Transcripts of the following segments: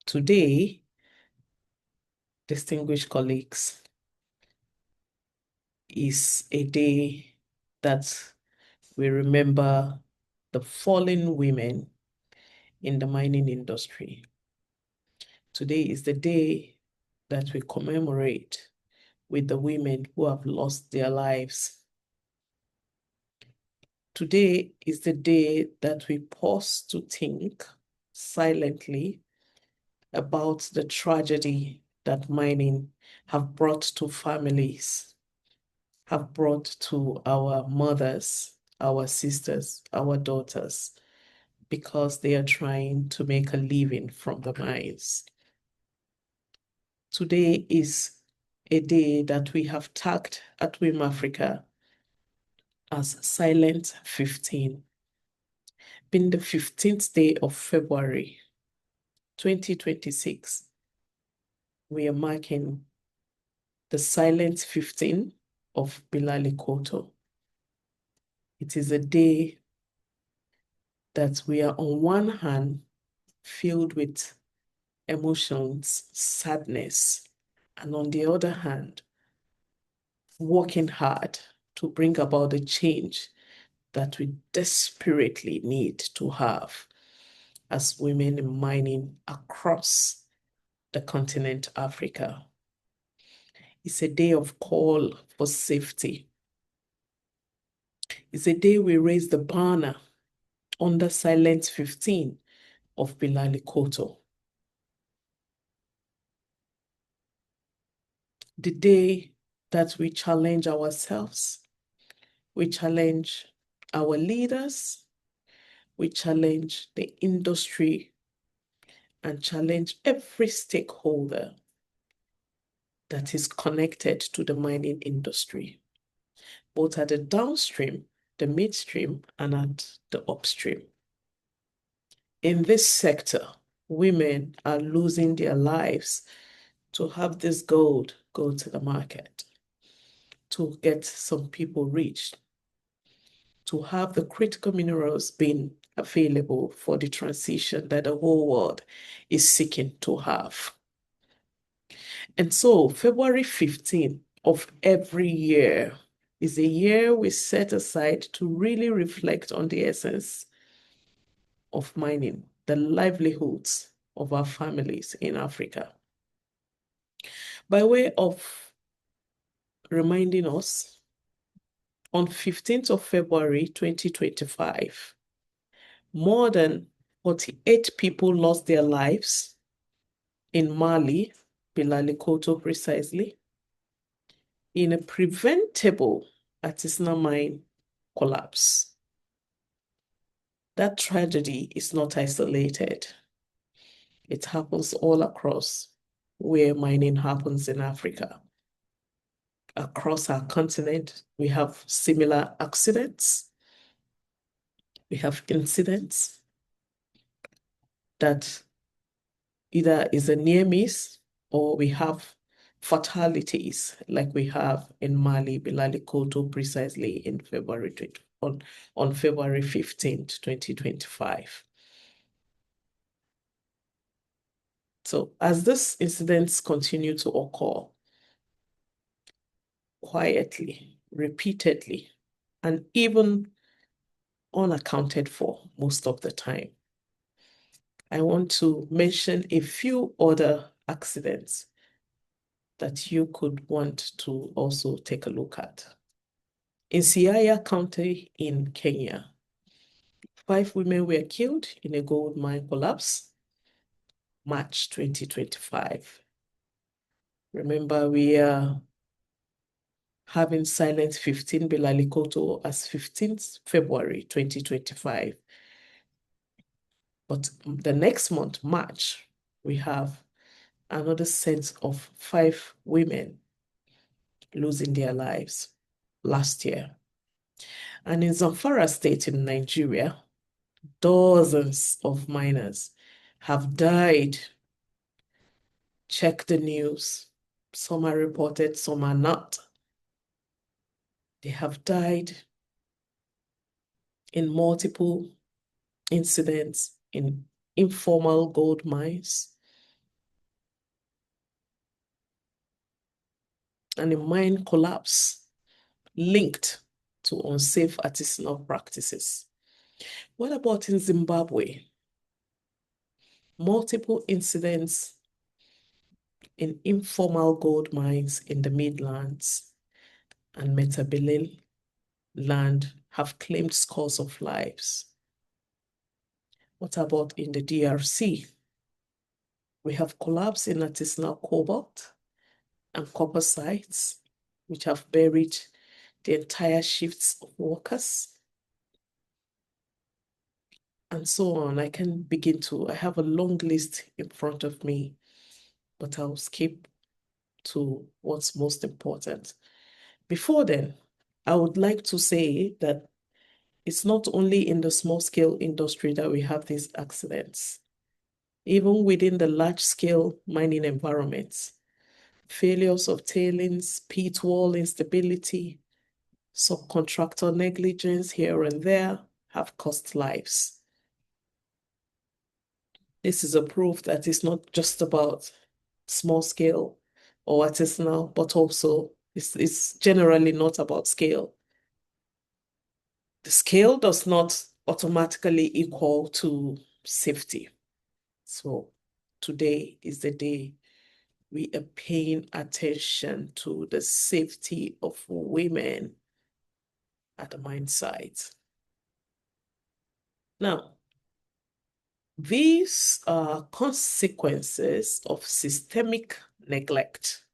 Today, distinguished colleagues, is a day that we remember the fallen women in the mining industry. Today is the day that we commemorate with the women who have lost their lives. Today is the day that we pause to think silently about the tragedy that mining have brought to families, have brought to our mothers, our sisters, our daughters, because they are trying to make a living from the mines. Today is a day that we have tagged at WiM-Africa as Silent 15, being the 15th day of February 2026. We are marking the Silent 15 of Bilalikoto. It is a day that we are on one hand filled with emotions, sadness, and on the other hand, working hard to bring about the change that we desperately need to have as women in mining across the continent Africa. It's a day of call for safety. It's a day we raise the banner under Silent 15 of Bilalikoto. The day that we challenge ourselves, we challenge our leaders, we challenge the industry, and challenge every stakeholder that is connected to the mining industry, both at the downstream, the midstream, and at the upstream. In this sector, women are losing their lives to have this gold go to the market, to get some people rich, to have the critical minerals being available for the transition that the whole world is seeking to have. And so February 15th of every year is a year we set aside to really reflect on the essence of mining, the livelihoods of our families in Africa. By way of reminding us, on 15th of February 2025, more than 48 people lost their lives in Mali, Bilalikoto precisely, in a preventable artisanal mine collapse. That tragedy is not isolated. It happens all across where mining happens in Africa. Across our continent, we have similar accidents. We have incidents that either is a near miss or we have fatalities like we have in Mali, Bilalikoto, precisely in on February 15th, 2025. So as these incidents continue to occur quietly, repeatedly, and even unaccounted for most of the time, I want to mention a few other accidents that you could want to also take a look at. In Siaya County in Kenya, 5 women were killed in a gold mine collapse, March 2025. Remember, we are having Silent 15 Bilalikoto as 15th February 2025. But the next month, March, we have another set of 5 women losing their lives last year. And in Zamfara State in Nigeria, dozens of miners have died. Check the news. Some are reported, some are not. They have died in multiple incidents in informal gold mines, and a mine collapse linked to unsafe artisanal practices. What about in Zimbabwe? Multiple incidents in informal gold mines in the Midlands and Metabelin land have claimed scores of lives. What about in the DRC? We have collapse in artisanal cobalt and copper sites, which have buried the entire shifts of workers, and so on. I have a long list in front of me, but I'll skip to what's most important. Before then, I would like to say that it's not only in the small-scale industry that we have these accidents. Even within the large-scale mining environments, failures of tailings, pit wall instability, subcontractor negligence here and there have cost lives. This is a proof that it's not just about small scale or artisanal, but also it's generally not about scale. The scale does not automatically equal to safety. So today is the day we are paying attention to the safety of women at the mine site. Now, these are consequences of systemic neglect,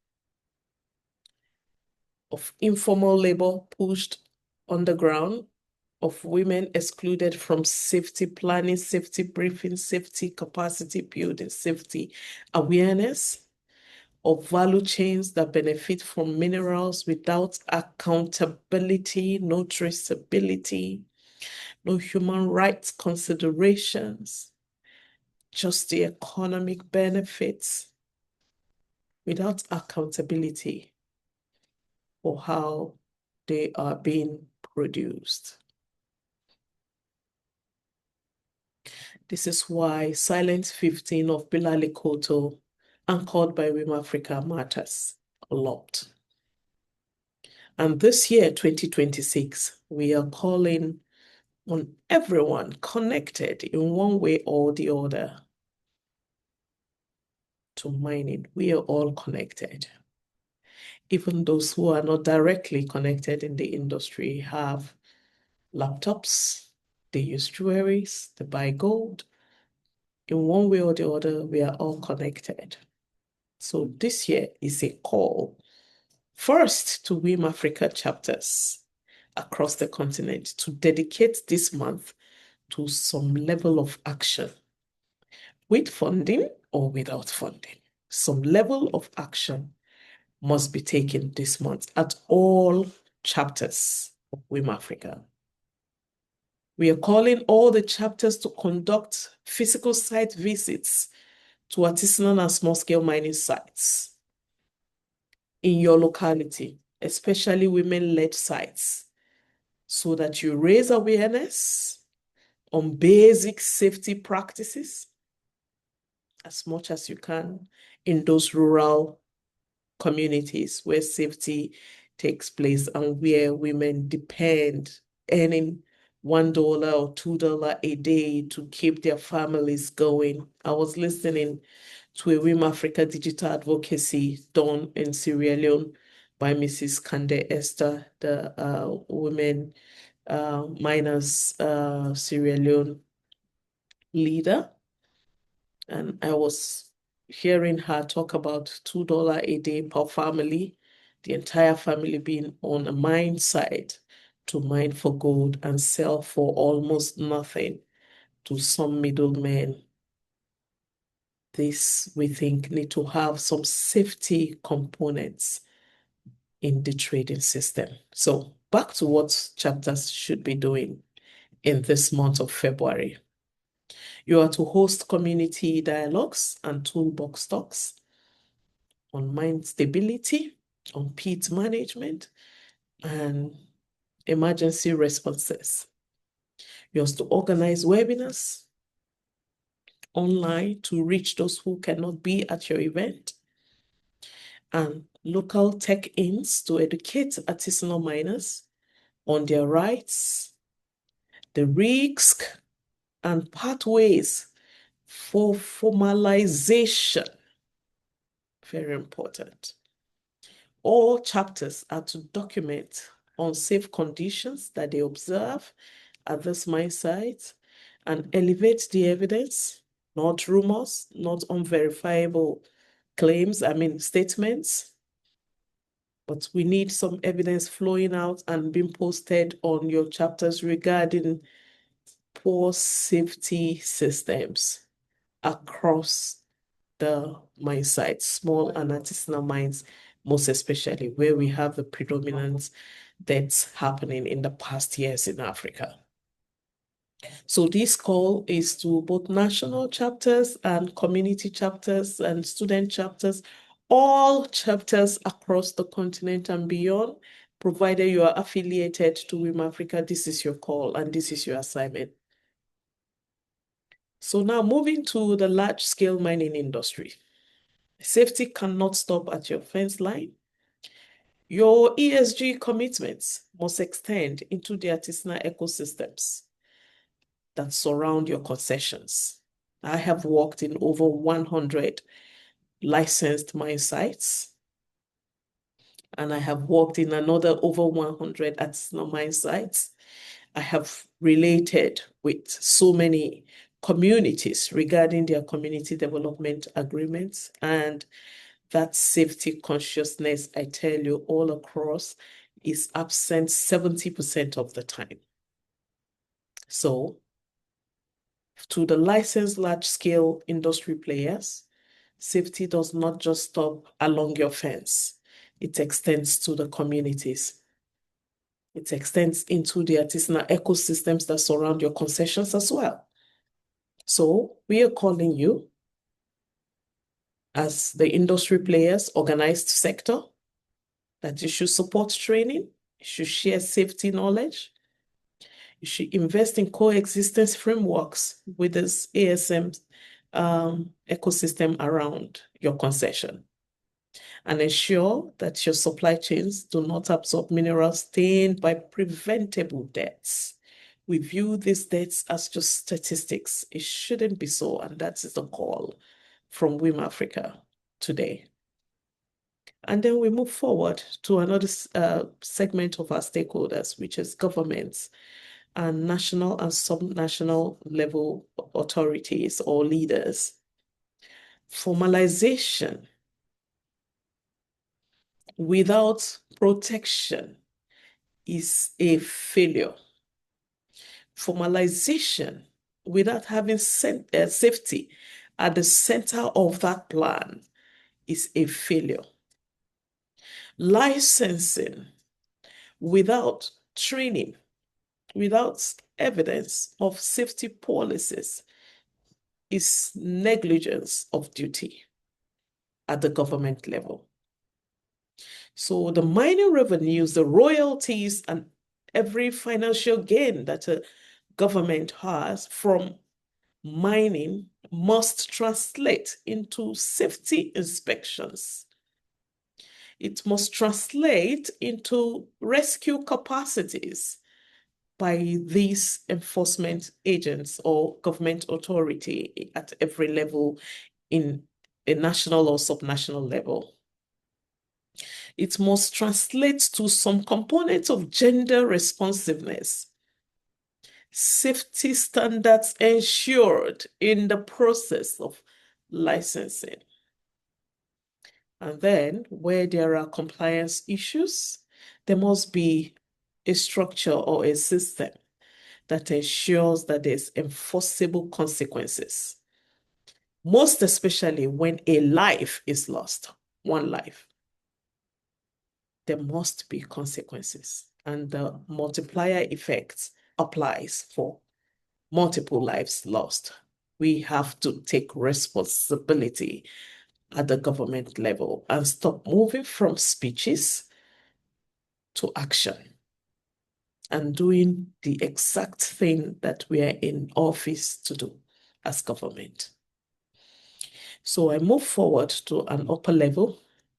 of informal labor pushed underground, of women excluded from safety planning, safety briefing, safety capacity building, safety awareness, of value chains that benefit from minerals without accountability, no traceability, no human rights considerations, just the economic benefits without accountability for how they are being produced. This is why Silent 15 of Bilalikoto, anchored by WiM-Africa, matters a lot. And this year, 2026, we are calling on everyone connected in one way or the other to mining. We are all connected. Even those who are not directly connected in the industry have laptops, they use jewelries, they buy gold. In one way or the other, we are all connected. So this year is a call first to WiM-Africa chapters across the continent to dedicate this month to some level of action, with funding or without funding. Some level of action must be taken this month at all chapters of WiM-Africa. We are calling all the chapters to conduct physical site visits to artisanal and small-scale mining sites in your locality, especially women-led sites, so that you raise awareness on basic safety practices as much as you can in those rural communities where safety takes place and where women depend, earning $1 or $2 a day to keep their families going. I was listening to a WiM-Africa digital advocacy done in Sierra Leone by Mrs. Kande Esther, the women miners Sierra Leone leader. And I was hearing her talk about $2 a day per family, the entire family being on a mine site to mine for gold and sell for almost nothing to some middlemen. This, we think, need to have some safety components in the trading system. So back to what chapters should be doing in this month of February. You are to host community dialogues and toolbox talks on mine stability, on pit management, and emergency responses. You are to organize webinars online to reach those who cannot be at your event. and local tech-ins to educate artisanal miners on their rights, the risk, and pathways for formalization. Very important. All chapters are to document unsafe conditions that they observe at this mine site and elevate the evidence, not rumors, not unverifiable claims, statements, but we need some evidence flowing out and being posted on your chapters regarding poor safety systems across the mine sites, small and artisanal mines, most especially where we have the predominant deaths happening in the past years in Africa. So this call is to both national chapters and community chapters and student chapters, all chapters across the continent and beyond. Provided you are affiliated to WiM-Africa, this is your call and this is your assignment. So now moving to the large-scale mining industry. Safety cannot stop at your fence line. Your ESG commitments must extend into the artisanal ecosystems that surround your concessions. I have worked in over 100 licensed mine sites, and I have worked in another over 100 artisanal mine sites. I have related with so many communities regarding their community development agreements, and that safety consciousness, I tell you, all across is absent 70% of the time. So, to the licensed large-scale industry players, safety does not just stop along your fence. It extends to the communities. It extends into the artisanal ecosystems that surround your concessions as well. So we are calling you as the industry players, organized sector, that you should support training, you should share safety knowledge, you should invest in coexistence frameworks with this ASM ecosystem around your concession, and ensure that your supply chains do not absorb minerals stained by preventable deaths. We view these deaths as just statistics. It shouldn't be so, and that is the call from WiM-Africa today. And then we move forward to another segment of our stakeholders, which is governments and national and subnational level authorities or leaders. Formalization without protection is a failure. Formalization without having safety at the center of that plan is a failure. Licensing without training, without evidence of safety policies is negligence of duty at the government level. So the mining revenues, the royalties, and every financial gain that a government has from mining must translate into safety inspections. It must translate into rescue capacities by these enforcement agents or government authority at every level in a national or subnational level. It must translate to some components of gender responsiveness, safety standards ensured in the process of licensing. And then where there are compliance issues, there must be a structure or a system that ensures that there's enforceable consequences, most especially when a life is lost, one life. There must be consequences, and the multiplier effect applies for multiple lives lost. We have to take responsibility at the government level and stop moving from speeches to action and doing the exact thing that we are in office to do as government. So I move forward to an upper level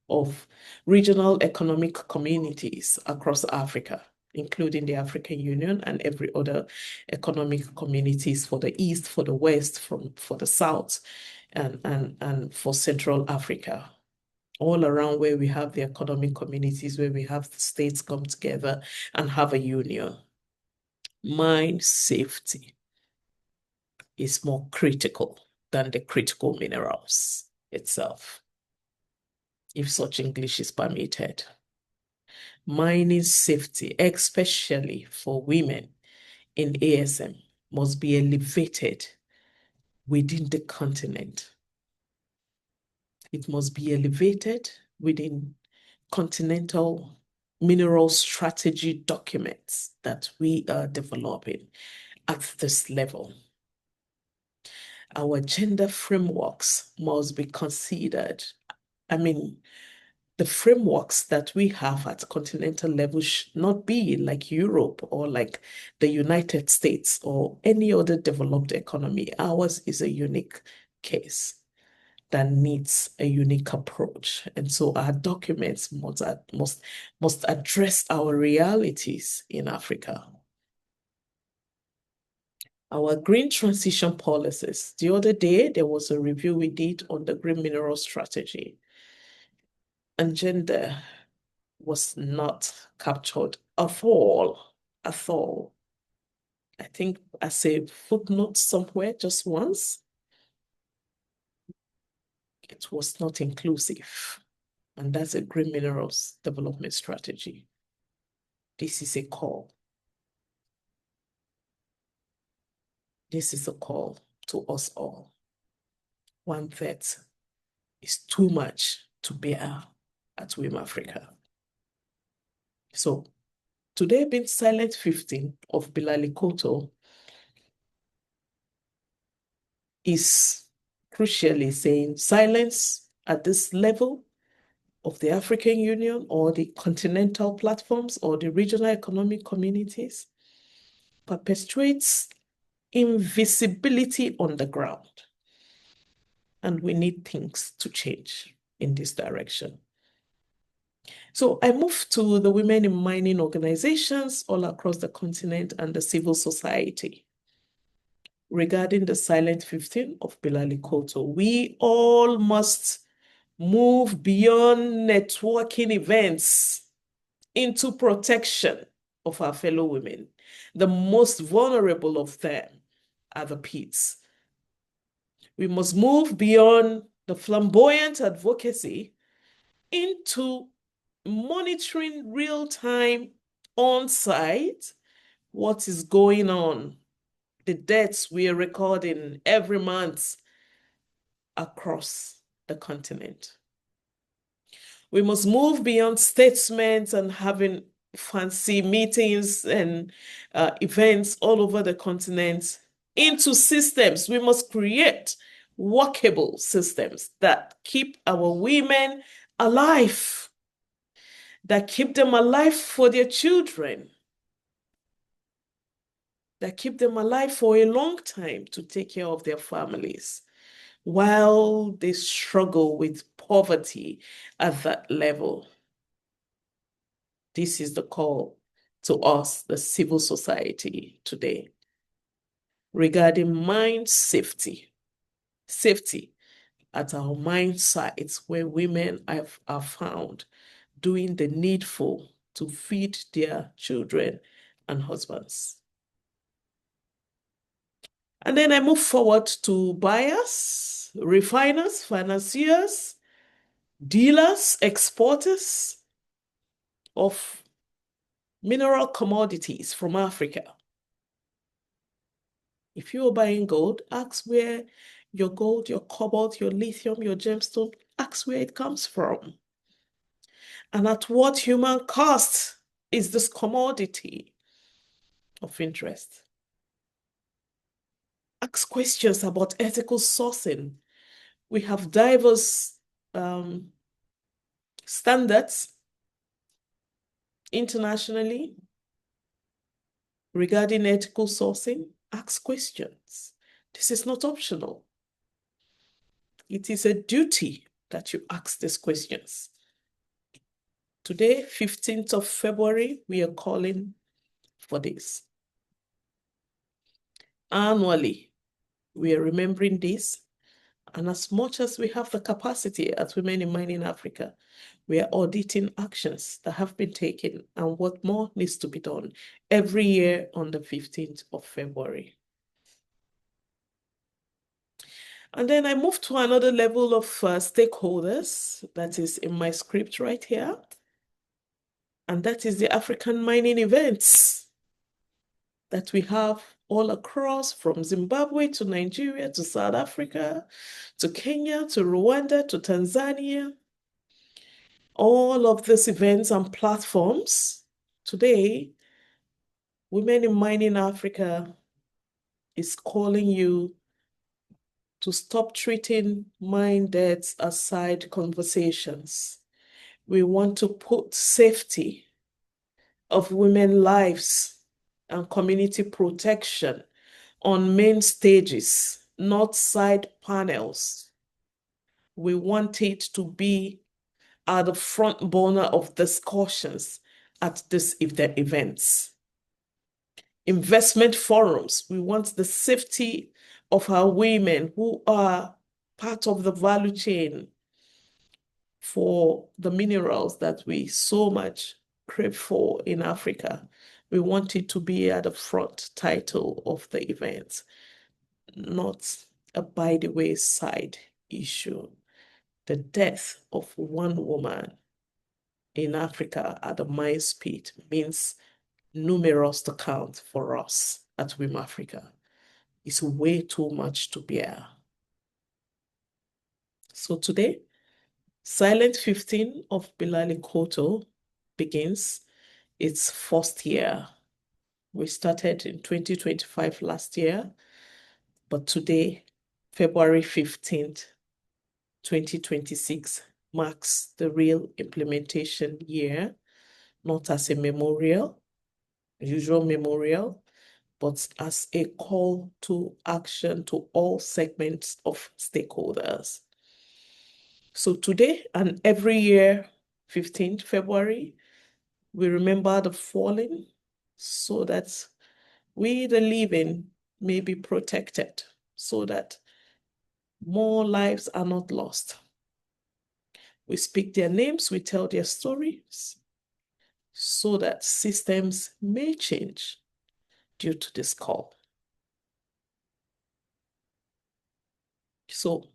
of regional economic communities across Africa, including the African Union and every other economic communities for the East, for the West, for the South, and for Central Africa. All around where we have the economic communities, where we have the states come together and have a union. Mine safety is more critical than the critical minerals itself, if such English is permitted. Mining safety, especially for women in ASM, must be elevated within the continent. It must be elevated within continental mineral strategy documents that we are developing at this level. Our gender frameworks must be considered. I mean, the frameworks that we have at continental level should not be like Europe or like the United States or any other developed economy. Ours is a unique case that needs a unique approach. And so our documents must address our realities in Africa. Our green transition policies. The other day, there was a review we did on the green mineral strategy, and gender was not captured at all, at all. I think as a footnote somewhere, just once, it was not inclusive. And that's a green minerals development strategy. This is a call. This is a call to us all. 1/3 is too much to bear at WiM-Africa. So today being Silent 15 of Bilalikoto is crucially saying silence at this level of the African Union or the continental platforms or the regional economic communities perpetuates invisibility on the ground. And we need things to change in this direction. So I moved to the women in mining organizations all across the continent and the civil society. Regarding the Silent 15 of Bilalikoto, we all must move beyond networking events into protection of our fellow women. The most vulnerable of them are the PIDs. We must move beyond the flamboyant advocacy into monitoring real-time, on-site, what is going on, the deaths we are recording every month across the continent. We must move beyond statements and having fancy meetings and events all over the continent into systems. We must create workable systems that keep our women alive, that keep them alive for their children, that keep them alive for a long time to take care of their families while they struggle with poverty at that level. This is the call to us, the civil society today, regarding mine safety. Safety at our mine sites where women are found doing the needful to feed their children and husbands. And then I move forward to buyers, refiners, financiers, dealers, exporters of mineral commodities from Africa. If you're buying gold, ask where your gold, your cobalt, your lithium, your gemstone, ask where it comes from. And at what human cost is this commodity of interest? Ask questions about ethical sourcing. We have diverse standards internationally regarding ethical sourcing. Ask questions. This is not optional. It is a duty that you ask these questions. Today, 15th of February, we are calling for this. Annually, we are remembering this. And as much as we have the capacity as Women in Mining Africa, we are auditing actions that have been taken and what more needs to be done every year on the 15th of February. And then I move to another level of stakeholders that is in my script right here. And that is the African mining events that we have all across, from Zimbabwe to Nigeria to South Africa to Kenya to Rwanda to Tanzania. All of these events and platforms. Today, Women in Mining Africa is calling you to stop treating mine deaths as side conversations. We want to put safety of women's lives and community protection on main stages, not side panels. We want it to be at the front burner of discussions at these events. Investment forums, we want the safety of our women who are part of the value chain for the minerals that we so much crave for in Africa. We want it to be at the front title of the event, not a by the way side issue. The death of one woman in Africa at the mine pit means numerous to count for us at WiM-Africa. It's way too much to bear. So today, Silent 15 of Bilalikoto begins its first year. We started in 2025 last year, but today, February 15th, 2026, marks the real implementation year, not as a memorial, usual memorial, but as a call to action to all segments of stakeholders. So today and every year, 15th February, we remember the fallen so that we, the living, may be protected, so that more lives are not lost. We speak their names, we tell their stories, so that systems may change due to this call. So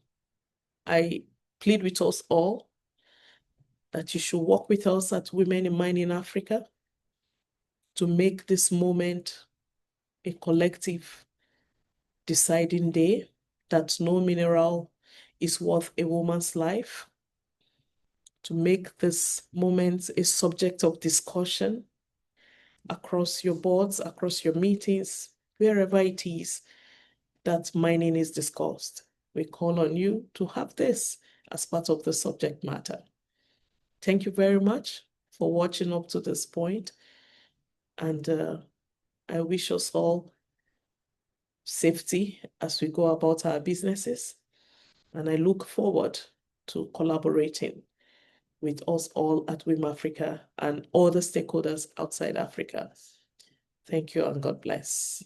I plead with us all that you should work with us at Women in Mining Africa to make this moment a collective deciding day that no mineral is worth a woman's life, to make this moment a subject of discussion across your boards, across your meetings, wherever it is that mining is discussed. We call on you to have this as part of the subject matter. Thank you very much for watching up to this point, and I wish us all safety as we go about our businesses, and I look forward to collaborating with us all at WiM-Africa and all the stakeholders outside Africa. Thank you and God bless.